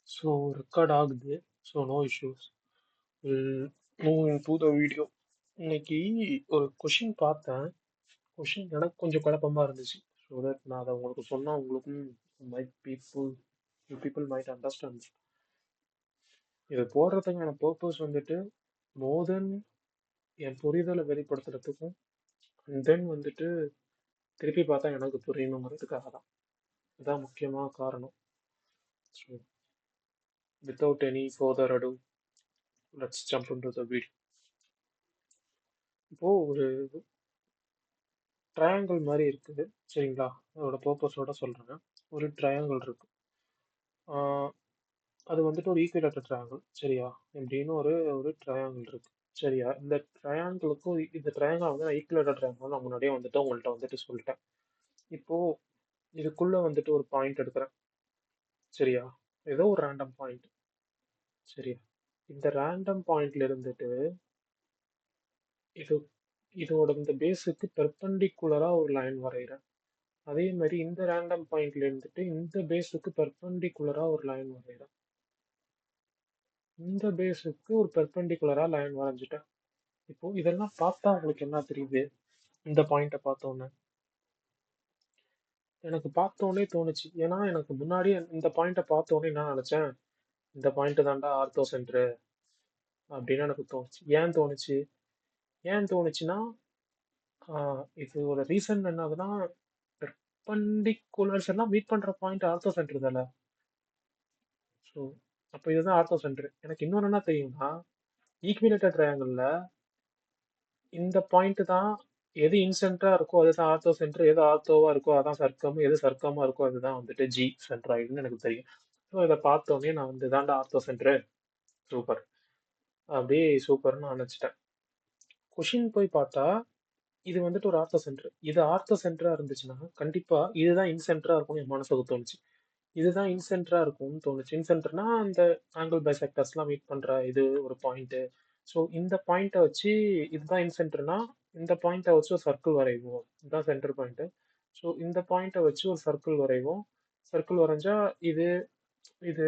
So record ஆகுது. So no issues. We'll move into the video. இன்னைக்கு ஒரு question பார்த்தேன். கொஷின் எனக்கு கொஞ்சம் குழப்பமா இருந்துச்சு. ஸோ தட் நான் அதை உங்களுக்கு சொன்னா உங்களுக்கும் might people you people might understand. இது போடுறதுக்கான பர்பஸ் வந்துட்டு மோர் தென் என் புரிதலை வெளிப்படுத்துறதுக்கும் அண்ட் தென் வந்துட்டு திருப்பி பார்த்தா எனக்கு புரியணுங்கிறதுக்காக தான். இதுதான் முக்கியமான காரணம். ஸோ வித்தவுட் எனி ஃபர்தர் அடு let's jump into the video. இப்போ ஒரு ட்ரையாங்கிள் மாதிரி இருக்குது சரிங்களா? அதோட பர்பஸோட சொல்றேன். ஒரு ட்ரையாங்கிள் இருக்கு. ஆஹ் அது வந்துட்டு ஒரு ஈக்குவலேட்டர் ட்ரையாங்கிள் சரியா? இப்படின்னு ஒரு ஒரு ட்ரையாங்கிள் இருக்கு சரியா? இந்த ட்ரையாங்கிளுக்கும் இந்த ட்ரையாங்கிள் வந்து நான் ஈக்குவலேட்டர் ட்ரையாங்கிள் நான் முன்னாடியே வந்துட்டு உங்கள்கிட்ட வந்துட்டு சொல்லிட்டேன். இப்போ இதுக்குள்ள வந்துட்டு ஒரு பாயிண்ட் எடுக்கிறேன் சரியா? ஏதோ ஒரு ரேண்டம் பாயிண்ட் சரியா? இந்த ரேண்டம் பாயிண்ட்ல இருந்துட்டு இது இதோட இந்த பேஸுக்கு பெர்பெண்டிகுலரா ஒரு லைன் வரைகிறேன். அதே மாதிரி இந்த ரேண்டம் பாயிண்ட்ல இருந்துட்டு இந்த பேஸுக்கு பெர்பெண்டிகுலரா ஒரு லைன் வரைகிறேன். இந்த பேஸுக்கு ஒரு பெர்பெண்டிகுலரா லைன் வரைஞ்சிட்டேன். இப்போ இதெல்லாம் பார்த்தா உங்களுக்கு என்ன தெரியுது? இந்த பாயிண்ட்டை பார்த்தோன்னே எனக்கு பார்த்தோன்னே தோணுச்சு. ஏன்னா எனக்கு முன்னாடி இந்த பாயிண்ட்டை பார்த்தோன்னே என்ன நினைச்சேன்? இந்த பாயிண்ட் தான்டா ஆர்த்தோ சென்டர் அப்படின்னு எனக்கு தோணுச்சு. ஏன் தோணுச்சுன்னா இது ஒரு ரீசன் என்ன ஆகுதுன்னா பெர்பெண்டிகுலர்ஸ் எல்லாம் மீட் பண்ற பாயிண்ட் ஆர்த்தோ சென்டர் தானே. ஸோ அப்போ இதுதான் ஆர்த்தோ சென்டர். எனக்கு இன்னொன்று என்ன தெரியும்னா ஈக்விலேட்டர் ட்ரையாங்கிளில் இந்த பாயிண்ட் தான் எது இன்சென்டரா இருக்கோ அதுதான் ஆர்த்தோ சென்டர், எது ஆர்த்தோவா இருக்கோ அதான் சர்க்கம், எது சர்க்கமா இருக்கோ அதுதான் வந்துட்டு ஜி சென்டராய்டுன்னு எனக்கு தெரியும். ஸோ இதை பார்த்தோன்னே நான் வந்து இதாண்டா ஆர்த்தோ சென்டரு, சூப்பர், அப்படியே சூப்பர்னு நினச்சிட்டேன். கொஷின் போய் பார்த்தா இது வந்துட்டு ஒரு ஆர்த்தோ சென்டர். இது ஆர்த்தோ சென்டரா இருந்துச்சுன்னா கண்டிப்பா இதுதான் இன்சென்டரா இருக்கும்னு என் மனசுக்கு தோணுச்சு. இதுதான் இன்சென்டரா இருக்கும்னு தோணுச்சு. இன்சென்டர்னா அந்த ஆங்கிள் பைசெக்டர்ஸ்லாம் மீட் பண்ற இது ஒரு பாயிண்ட். ஸோ இந்த பாயிண்ட்டை வச்சு இதுதான் இன்சென்டர்னா இந்த பாயிண்ட்டை வச்சு ஒரு சர்க்கிள் வரைவோம். இதுதான் சென்டர் பாயிண்ட். ஸோ இந்த பாயிண்ட்டை வச்சு ஒரு சர்க்கிள் வரைவோம். சர்க்கிள் வரைஞ்சா இது இது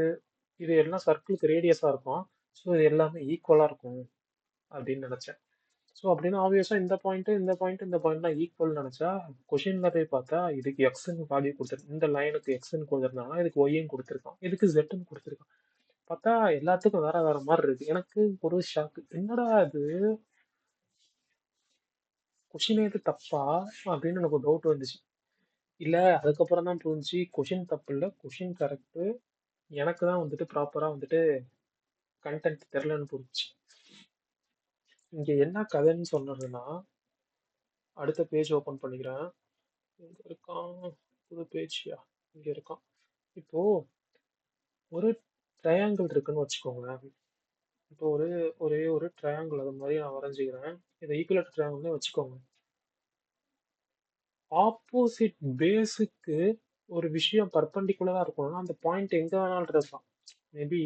இது எல்லாம் சர்க்கிளுக்கு ரேடியஸா இருக்கும். ஸோ இது எல்லாமே ஈக்குவலா இருக்கும் அப்படின்னு நினைச்சேன். ஸோ அப்படின்னா ஆப்வியஸா இந்த பாயிண்ட்லாம் ஈக்குவல் நினைச்சா கொஷின்ல போய் பார்த்தா இதுக்கு எக்ஸ்ன்னு வேல்யூ கொடுத்துருக்கு. இந்த லைனுக்கு எக்ஸ்ன்னு கொடுத்துருந்தாங்கன்னா இதுக்கு ஒய்ன்னு கொடுத்துருக்கான், இதுக்கு ஜெட்னு கொடுத்துருக்கான். பார்த்தா எல்லாத்துக்கும் வேற வேற மாதிரி இருக்கு. எனக்கு ஒரு ஷாக்கு, என்னடா இது கொஷின் எது தப்பா அப்படின்னு எனக்கு ஒரு டவுட் வந்துச்சு. இல்ல அதுக்கப்புறம் தான் புரிஞ்சு கொஷின் தப்பு இல்லை, கொஷின் கரெக்ட். எனக்கு தான் வந்துட்டு ப்ராப்பரா வந்துட்டு கண்டென்ட் தெரிலன்னு புரிஞ்சு. இங்க என்ன கதைன்னு சொன்னதுன்னா அடுத்த பேஜ் ஓபன் பண்ணிக்கிறேன். எங்க இருக்கான்? புது பேஜ்யா, இங்க இருக்கான். இப்போ ஒரு ட்ரையாங்கிள் இருக்குன்னு வச்சுக்கோங்களேன். இப்போ ஒரே ஒரு ட்ரையாங்கிள் அது மாதிரி நான் வரைஞ்சிக்கிறேன். இதை ஈக்குவலேட்டர் ட்ரையாங்கிள்னே வச்சுக்கோங்க. ஆப்போசிட் பேஸுக்கு ஒரு விஷயம் பர்பண்டிகுலரா இருக்கணும்னா அந்த பாயிண்ட் எங்க வேணாலும் இருக்கலாம். மேபி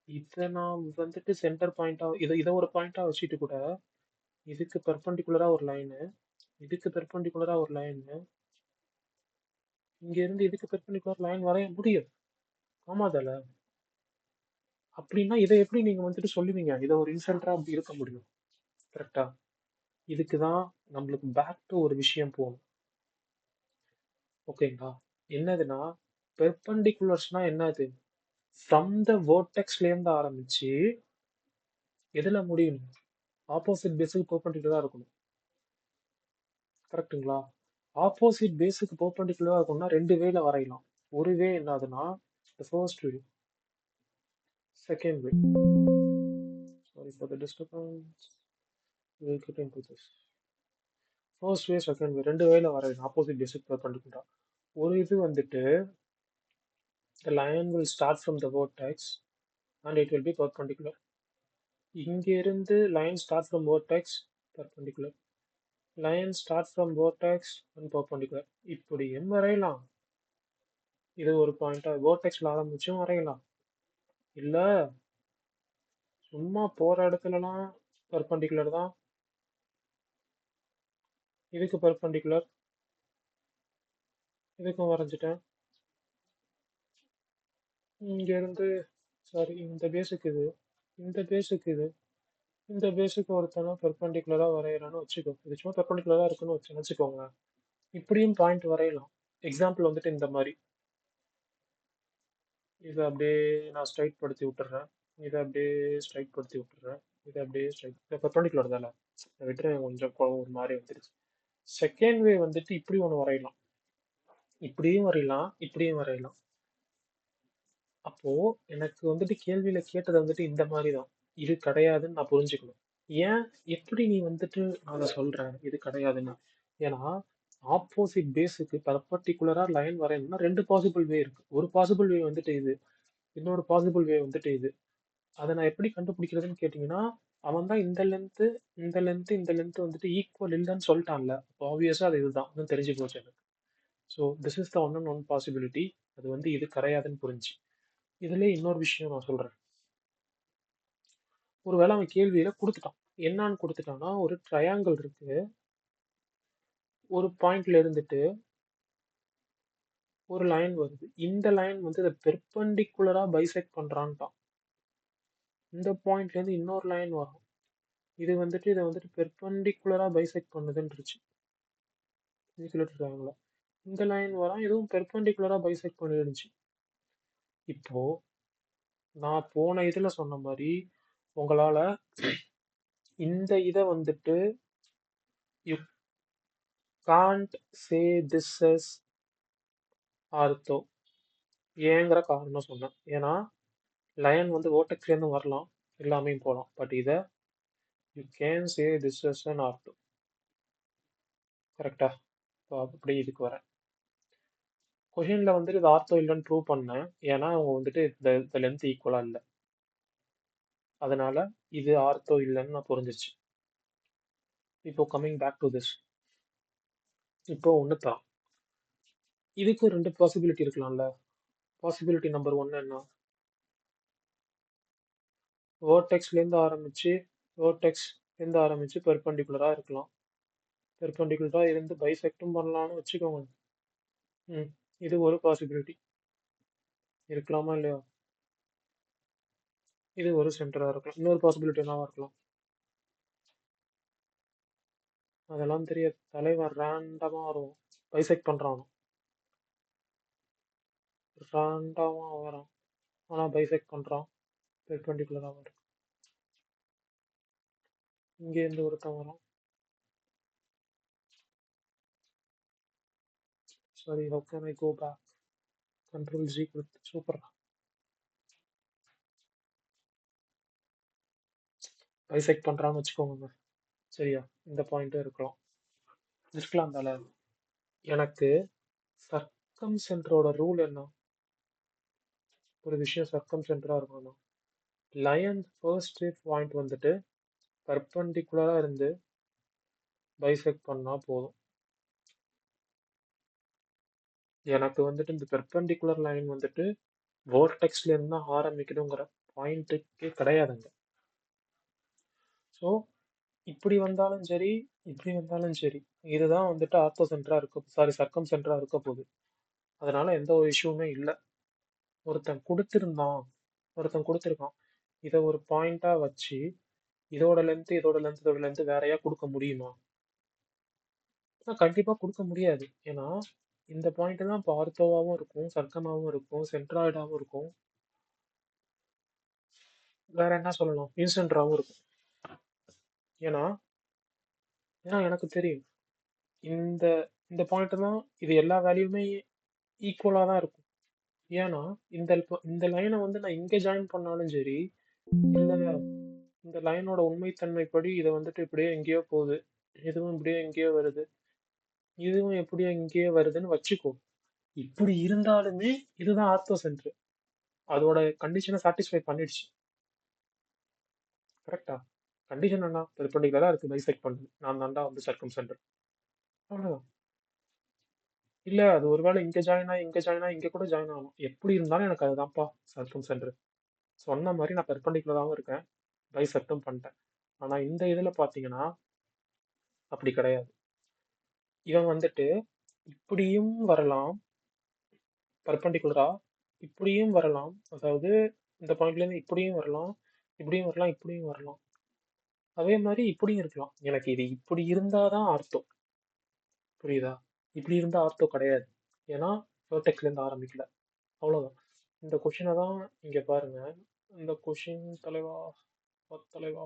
இதை நான் வந்துட்டு சென்டர் பாயிண்டா இதை ஒரு பாயிண்டா வச்சுட்டு கூட இதுக்கு பெர்பண்டிகுலரா ஒரு லைனு, இதுக்கு பெர்பண்டிகுலரா ஒரு லைனு, இங்க இருந்து இதுக்கு பெர்பண்டிகுலர் லைன் வரைய முடியும். ஆமா தானே? அப்படின்னா இதை எப்படி நீங்க வந்துட்டு சொல்லுவீங்க இதை ஒரு இன்சென்டரா அப்படி இருக்க முடியும்? கரெக்டா? இதுக்கு தான் நம்மளுக்கு பேக் டு ஒரு விஷயம் போகணும். ஓகேங்களா? என்னதுன்னா பெர்பெண்டிகுலர்ஸ்னா என்னது? ஃப்ரம் த வேர்டெக்ஸ்ல இருந்து ஆரம்பிச்சு எதுல முடியணும்? ஆப்போசிட் பேஸுக்கு பெர்பெண்டிகுலரா இருக்கணும். கரெக்ட்டுங்களா? ஆப்போசிட் பேஸுக்கு பெர்பெண்டிகுலரா இருக்கணும்னா ரெண்டு வேல வரையலாம். ஒரு வே என்னதுன்னா first way, second way. Sorry for the disturbance. we'll get into this. First way second way ரெண்டு வேல வரையலாம் ஆப்போசிட் பேஸுக்கு பெர்பெண்டிகுலரா. ஒரு இது வந்துட்டு the line will start from the vertex and it will be perpendicular. இங்க இருந்து line start from vertex perpendicular, line start from vertex and perpendicular. இப்படியும் வரையலாம். இது ஒரு பாயிண்டா vertexல ஆரம்பிச்சும் வரையலாம். இல்ல சும்மா போற இடத்துலலாம் perpendicular தான், இதுக்கு perpendicular, இதுக்கும் வரைஞ்சிட்டேன். இங்க இருந்து சாரி இந்த பேஸுக்கு இது, இந்த பேஸுக்கு இது, இந்த பேஸுக்கு ஒருத்தனை பெர்பெண்டிகுலரா வரையறான்னு வச்சுக்கோ. இது சும்மா பெர்பெண்டிகுலரா இருக்குன்னு வச்சுக்கோங்க. இப்படியும் பாயிண்ட் வரையலாம். எக்ஸாம்பிள் வந்துட்டு இந்த மாதிரி இதை அப்படியே நான் ஸ்ட்ரைட் படுத்தி விட்டுறேன். இதை அப்படியே ஸ்ட்ரைட் படுத்தி விட்டுறேன். இதை அப்படியே ஸ்ட்ரைட் பெர்பெண்டிகுலர் தானே, விட்டுறேன். கொஞ்சம் ஒரு மாதிரி வந்துருச்சு. செகண்ட் வே வந்துட்டு இப்படி ஒன்று வரையலாம். இப்படியும் வரையலாம், இப்படியும் வரையலாம். அப்போ எனக்கு வந்துட்டு கேள்வியில கேட்டது வந்துட்டு இந்த மாதிரி தான். இது கிடையாதுன்னு நான் புரிஞ்சுக்கணும். ஏன் எப்படி நீ வந்துட்டு அதை சொல்ற இது கிடையாதுன்னு? ஏன்னா ஆப்போசிட் பேஸுக்கு பர்பர்டிகுலரா லைன் வரையணும்னா ரெண்டு பாசிபிள் வே இருக்கு. ஒரு பாசிபிள் வே வந்துட்டு இது, இன்னொரு பாசிபிள் வே வந்துட்டு இது. அதை நான் எப்படி கண்டுபிடிக்கிறதுன்னு கேட்டீங்கன்னா, அவன் தான் இந்த லென்த்து இந்த லென்த்து இந்த லென்த் வந்துட்டு ஈக்குவல் இல்லைன்னு சொல்லிட்டான்ல, ஆப்வியஸா அது இதுதான் தெரிஞ்சு போச்சு எனக்கு. So this is the one and one possibility. அது வந்து இது கிடையாதுன்னு புரிஞ்சு. இதுல இன்னொரு விஷயம் நான் சொல்றேன். ஒருவேளை அவன் கேள்வியில கொடுத்துட்டான். என்னான்னு கொடுத்துட்டான்னா, ஒரு ட்ரையாங்கிள் இருக்கு. ஒரு பாயிண்ட்ல இருந்துட்டு ஒரு லைன் வருது. இந்த லைன் வந்து இதை பெர்பெண்டிகுலரா பைசெக்ட் பண்றான்ட்டான். இந்த பாயிண்ட்ல இருந்து இன்னொரு லைன் வரும். இது வந்துட்டு இதை வந்துட்டு பெர்பெண்டிகுலரா பைசெக்ட் பண்ணுதுன்றுச்சு. ட்ரையாங்கிள் இந்த லைன் வரும், இதுவும் பெர்பெண்டிகுலரா பைசெக்ட் பண்ணிருந்துச்சு. இப்போ நான் போன இதுல சொன்ன மாதிரி உங்களால இந்த இதை வந்துட்டு you can't say this is ortho ஏங்கிற காரணம் சொன்னேன். ஏன்னா லைன் வந்து ஓட்டக்ஸ்லேருந்து வரலாம், எல்லாமே போகலாம். பட் இதை you can say this is an ortho. கரெக்டா? அப்படி இதுக்கு வரேன். கொஷின்ல வந்துட்டு இது ஆர்த்தோ இல்லைன்னு ப்ரூவ் பண்ணேன். ஏன்னா அவங்க வந்துட்டு இந்த லென்த் ஈக்குவலா இல்லை, அதனால இது ஆர்த்தோ இல்லைன்னு நான் புரிஞ்சிச்சு. இப்போ கம்மிங் பேக் டு திஸ், இப்போ ஒன்று தான். இதுக்கு ரெண்டு பாசிபிலிட்டி இருக்கலாம்ல. பாசிபிலிட்டி நம்பர் ஒன் என்ன? வேர்டெக்ஸ்லேருந்து ஆரம்பிச்சு பெர்பெண்டிகுலராக இருக்கலாம். பெர்பெண்டிகுலராக இருந்து பைசெக்டும் பண்ணலாம்னு வச்சுக்கோங்க. இது ஒரு பாசிபிலிட்டி இருக்கலாமா இல்லையா? இது ஒரு சென்டராக இருக்கலாம். இன்னொரு பாசிபிலிட்டி என்னவா இருக்கலாம்? அதெல்லாம் தெரியாது. தலைவன் ரேண்டமாக வரும், பைசெக்ட் பண்ணுறான். ரேண்டமாக வரான், ஆனால் பைசெக்ட் பண்ணுறான், பெர்பெண்டிகுலராக வரும். இங்கேருந்து ஒருத்தன் வரான். Sorry, how can I go back? Control Z கொடுத்து சூப்பர் பைசெக்ட் பண்ணுறான்னு வச்சுக்கோங்க. சரியா? இந்த பாயிண்ட்டும் இருக்கலாம் தானே. எனக்கு சர்க்கம் சென்டரோட ரூல் என்ன? ஒரு விஷயம் சர்க்கம் சென்டரா இருக்கணும். லயன் ஃபர்ஸ்ட் பாயிண்ட் வந்துட்டு பர்பெண்டிகுலரா இருந்து பைசெக்ட் பண்ணா போதும். எனக்கு வந்துட்டு இந்த பெர்பெண்டிகுலர் லைன் வந்துட்டு வேர்டெக்ஸ்ல இருந்து தான் ஆரம்பிக்கணுங்கிற பாயிண்ட்டுக்கே கிடையாதுங்க. ஸோ இப்படி வந்தாலும் சரி, இப்படி வந்தாலும் சரி, இதுதான் வந்துட்டு ஆர்த்தோ சென்டரா சர்க்கம் சென்டரா இருக்க போகுது. அதனால எந்த ஒரு இஷ்யூமே இல்லை. ஒருத்தன் கொடுத்துருக்கான், இதை ஒரு பாயிண்டா வச்சு இதோட லென்த் வேறையா கொடுக்க முடியுமா? கண்டிப்பா கொடுக்க முடியாது. ஏன்னா இந்த பாயிண்ட் தான் இப்போ ஆர்த்தோவாகவும் இருக்கும், சர்க்கமாகவும் இருக்கும், சென்ட்ராய்டாகவும் இருக்கும், வேற என்ன சொல்லலாம், இன்சென்டராகவும் இருக்கும். ஏன்னா ஏன்னா எனக்கு தெரியும் இந்த இந்த பாயிண்ட் தான், இது எல்லா வேல்யூமே ஈக்குவலா தான் இருக்கும். ஏன்னா இந்த லைனை வந்து நான் இங்க ஜாயின் பண்ணாலும் சரி, இல்ல இந்த லைனோட உண்மைத்தன்மைப்படி இதை வந்துட்டு இப்படியே எங்கேயோ போகுது, இதுவும் இப்படியே எங்கேயோ வருது, இதுவும் எப்படியோ எங்கேயோ வருதுன்னு வச்சுக்கோ. இப்படி இருந்தாலுமே இதுதான் ஆர்த்தோ சென்டர். அதோட கண்டிஷனை சாட்டிஸ்ஃபை பண்ணிடுச்சு. கரெக்டா? கண்டிஷன் என்ன? பெர்பெண்டிகுலரா இருக்கு, பைசெக்ட் பண்ணுது, நான் தாண்டா வந்து சர்க்கம் சென்டர். அவ்வளவுதான். இல்ல அது ஒருவேளை இங்க கூட ஜாயின் ஆகணும். எப்படி இருந்தாலும் எனக்கு அதுதான்ப்பா சர்க்கம் சென்டர். சொன்ன மாதிரி நான் பெர்பெண்டிகுலராகவும் இருக்கேன், பைசெக்டும் பண்ணிட்டேன். ஆனா இந்த இதுல பாத்தீங்கன்னா அப்படி கிடையாது. இவன் வந்துட்டு இப்படியும் வரலாம் பெர்பெண்டிகுலரா, இப்படியும் வரலாம். அதாவது இந்த பாயிண்ட்ல இருந்து இப்படியும் வரலாம், இப்படியும் வரலாம், இப்படியும் வரலாம். அதே மாதிரி இப்படியும் இருக்கலாம். எனக்கு இது இப்படி இருந்தாதான் ஆர்த்தோ. புரியுதா? இப்படி இருந்தா ஆர்த்தோ கிடையாது. ஏன்னா வெர்டெக்ஸ்ல இருந்து ஆரம்பிக்கல. அவ்வளவுதான். இந்த கொஷினை தான் இங்க பாருங்க. இந்த கொஷின் தலைவா, தலைவா,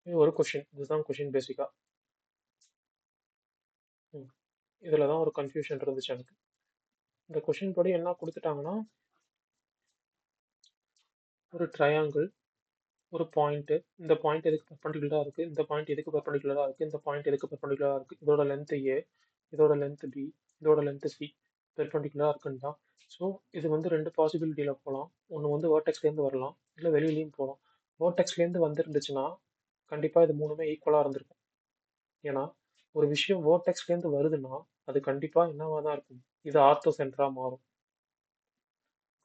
இது ஒரு கொஷின். இதுதான் கொஷின் பேசிக்கா. இதுல தான் ஒரு கன்ஃபியூஷன் இருந்துச்சு எனக்கு. இந்த கொஷின் படி என்ன கொடுத்துட்டாங்கன்னா, ஒரு ட்ரையாங்கிள், ஒரு பாயிண்ட், இந்த பாயிண்ட் எதுக்கு பெர்பெண்டிகுலரா இருக்கு, இந்த பாயிண்ட் எதுக்கு பெர்பெண்டிகுலரா இருக்கு, இந்த பாயிண்ட் எதுக்கு பெர்பெண்டிகுலரா இருக்கு, இதோட லென்த் ஏ, இதோட லென்த் பி, இதோட லென்த் சி, பெர்பெண்டிகுலரா இருக்குன்னு தான். ஸோ இது வந்து ரெண்டு பாசிபிலிட்டியில போகலாம். ஒன்று வந்து வேர்டெக்ஸ்லேருந்து வரலாம், இல்லை வெளியிலையும் போகலாம். வேர்டெக்ஸ்லேருந்து வந்துருந்துச்சுன்னா கண்டிப்பா இது மூணுமே ஈக்குவலா இருந்திருக்கும். ஏன்னா ஒரு விஷயம் வேர்டெக்ஸ்லேருந்து வருதுன்னா அது கண்டிப்பா என்னவா தான் இருக்கும், இது ஆர்த்தோ சென்டரா மாறும்.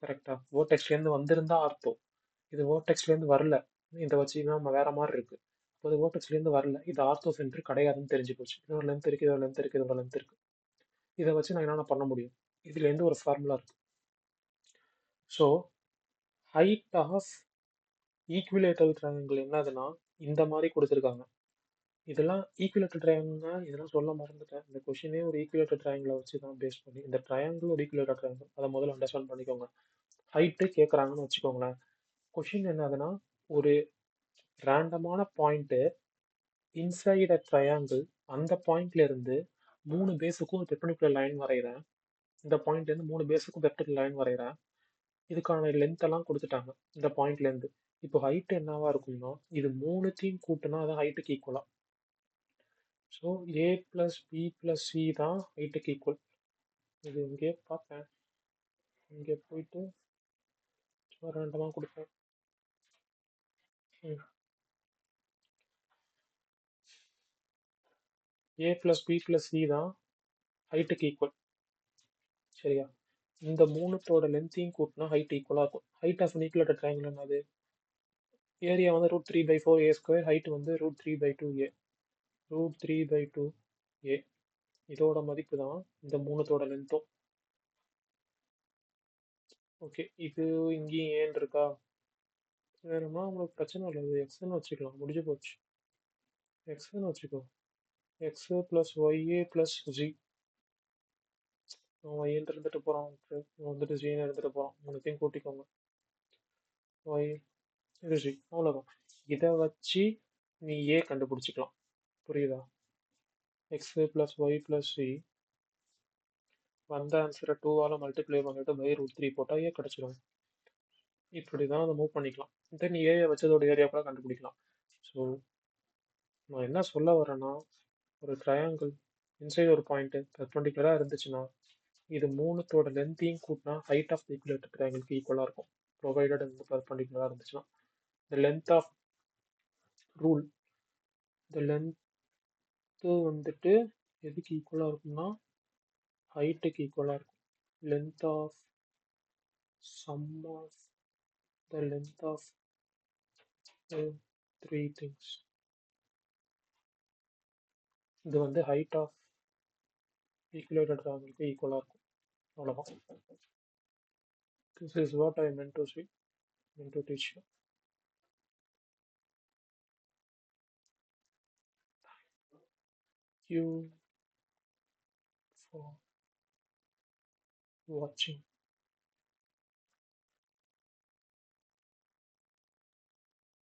கரெக்டா? வேர்டெக்ஸ்லேருந்து வந்திருந்தா ஆர்த்தோ. இது வேர்டெக்ஸ்லேருந்து வரல, இதை வச்சு நம்ம வேற மாதிரி இருக்கு. இப்போ இது வேர்டெக்ஸ்லேருந்து வரல, இது ஆர்த்தோ சென்டர் கிடையாதுன்னு தெரிஞ்சு போச்சு. இதோட லென்த் இருக்கு, இதோட லென்த் இருக்கு, இதோட லென்த் இருக்கு. இதை வச்சு நான் என்னென்ன பண்ண முடியும், இதுல இருந்து ஒரு ஃபார்முலா இருக்கு. ஸோ ஹைட் ஆஃப் ஈக்குவிலேட்டரல் ட்ரையாங்கிள் என்னதுன்னா இந்த மாதிரி கொடுத்துருக்காங்க. இதெல்லாம் ஈக்குவலேட்டர் ட்ரையாங்கிள்னா இதெல்லாம் சொல்ல மறந்துட்டேன். இந்த கொஷினே ஒரு ஈக்குவலேட்டர் ட்ரையாங்கிளை வச்சு தான் பேஸ் பண்ணி, இந்த ட்ரையாங்கிள் ஒரு ஈக்குவலேட்டர் ட்ரையாங்கிள், அதை முதல்ல அண்டர்ஸ்டாண்ட் பண்ணிக்கோங்க. ஹைட்டு கேட்குறாங்கன்னு வச்சுக்கோங்களேன். கொஷின் என்னதுன்னா ஒரு ரேண்டமான பாயிண்ட் இன்சைட் அ ட்ரையாங்கிள், அந்த பாயிண்ட்ல இருந்து மூணு பேஸுக்கும் பெர்பெண்டிகுலர் லைன் வரைகிறேன். இந்த பாயிண்ட்ல இருந்து மூணு பேஸுக்கும் பெர்பெண்டிகுலர் லைன் வரைகிறேன். இதுக்கான லென்த் எல்லாம் கொடுத்துட்டாங்க இந்த பாயிண்ட்ல இருந்து. இப்போ ஹைட் என்னவா இருக்கும்னா இது மூணுத்தையும் கூட்டினா அது ஹைட்டுக்கு ஈக்குவலா. ஸோ ஏ பிளஸ் பி பிளஸ் சி தான் ஹைட்டுக்கு ஈக்குவல். இது இங்கே பார்த்தேன், இங்கே போயிட்டு ரேண்டமாக கொடுப்பேன். ஏ பிளஸ் பி பிளஸ் சி தான் ஹைட்டுக்கு ஈக்குவல். சரியா? இந்த மூணுத்தோட லென்த்தையும் கூட்டினா ஹைட் ஈக்குவலாக இருக்கும். ஹைட் ஆஃப் ஈக்குவலேட்டர் ட்ரையாங்கிள் என்னது? ஏரியா வந்து √3/4 ஏ ஸ்கொயர், ஹைட் வந்து √3/2 ஏ. √3/2 ஏ இதோட மதிப்பு தான் இந்த மூணுத்தோட லென்த்தும். ஓகே, இது இங்கேயும் ஏன் இருக்கா? வேணும்னா உங்களுக்கு பிரச்சனை இல்லை, இது எக்ஸ்ன்னு வச்சுக்கலாம், முடிஞ்சு போச்சு. எக்ஸ்ன்னு வச்சுக்கோ. X plus y a plus g. ஒய்ன்னு இருந்துட்டு போகிறான், வந்துட்டு ஜின்னு இருந்துட்டு போகிறான், மூணுத்தையும் கூட்டிக்கோங்க. ஒய் இது ஜி, அவ்வளோதான். இதை வச்சு நீ ஏ கண்டுபிடிச்சிக்கலாம். புரியுதா? X plus Y plus C, வந்த ஆன்சரை 2ஆல் மல்டிப்ளை பண்ணிட்டு √3 போட்டால் ஏ கிடச்சிடும். இப்படி தான் அதை மூவ் பண்ணிக்கலாம். தென் ஏஐ வச்சதோட ஏரியா கூட கண்டுபிடிக்கலாம். ஸோ நான் என்ன சொல்ல வரேன்னா, ஒரு ட்ரையாங்கிள் இன்சைட் ஒரு பாயிண்ட் பெர்பெண்டிகுலராக இருந்துச்சுன்னா இது மூணுத்தோட லென்த்தையும் கூட்டினா ஹைட் ஆஃப் ஈக்குவலேட்டர் ட்ரையாங்கிளுக்கு ஈக்குவலாக இருக்கும், ப்ரொவைடட் இந்த பெர்பெண்டிகுலராக இருந்துச்சுன்னா. இந்த லென்த் ஆஃப் ரூல், இந்த லென்த்து வந்துட்டு எதுக்கு ஈக்குவலாக இருக்கும்னா ஹைட்டுக்கு ஈக்குவலாக இருக்கும். Length of sum of the length of three things, இது வந்து ஹைட் ஆஃப் ஈக்குவலேட்டர் ட்ரையாங்கிளுக்கு ஈக்குவலாக இருக்கும். அவ்வளோதான். This is what I meant to say, meant to teach you. Thank you for watching.